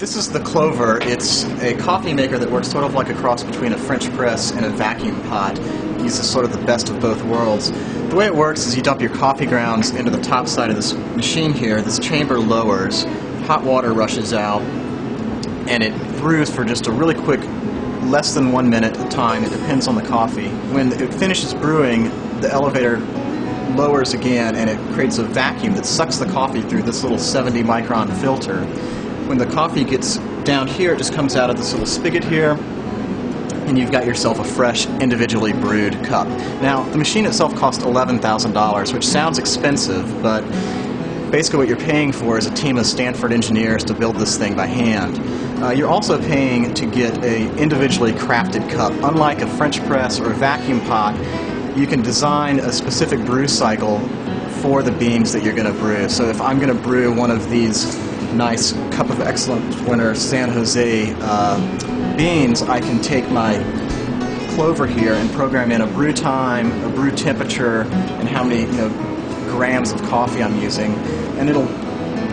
This is the Clover. It's a coffee maker that works sort of like a cross between a French press and a vacuum pot. It uses sort of the best of both worlds. The way it works is you dump your coffee grounds into the top side of this machine here. This chamber lowers, hot water rushes out, and it brews for just a really quick, less than 1 minute time. It depends on the coffee. When it finishes brewing, the elevator lowers again and it creates a vacuum that sucks the coffee through this little 70 micron filter. When the coffee gets down here, it just comes out of this little spigot here, and you've got yourself a fresh, individually brewed cup. Now, the machine itself cost $11,000, which sounds expensive, but basically what you're paying for is a team of Stanford engineers to build this thing by hand. You're also paying to get an individually crafted cup. Unlike a French press or a vacuum pot, you can design a specific brew cycle for the beans that you're going to brew. So if I'm going to brew one of these nice Cup of Excellence winner San Jose beans, I can take my Clover here and program in a brew time, a brew temperature, and how many grams of coffee I'm using, and it'll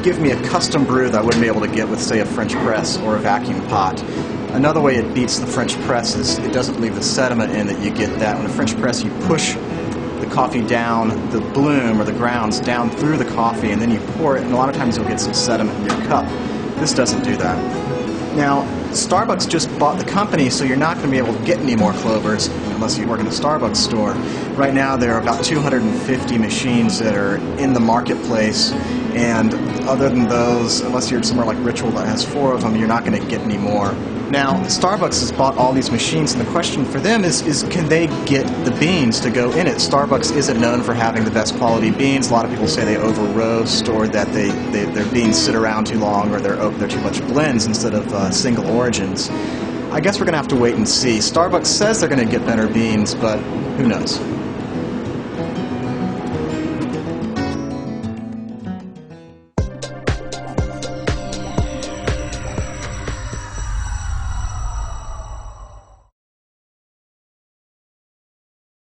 give me a custom brew that I wouldn't be able to get with, say, a French press or a vacuum pot. Another way it beats the French press is it doesn't leave the sediment in that you get that. When a French press, you push the coffee down, the bloom or the grounds down through the coffee, and then you pour it, and a lot of times you'll get some sediment in your cup. This doesn't do that. Now, Starbucks just bought the company, so you're not going to be able to get any more Clovers unless you work in a Starbucks store. Right now, there are about 250 machines that are in the marketplace, and other than those, unless you're somewhere like Ritual that has 4 of them, you're not going to get any more. Now, Starbucks has bought all these machines, and the question for them is can they get the beans to go in it? Starbucks isn't known for having the best quality beans. A lot of people say they over-roast, or that their beans sit around too long, or they're too much blends instead of single origins. I guess we're going to have to wait and see. Starbucks says they're going to get better beans, but who knows?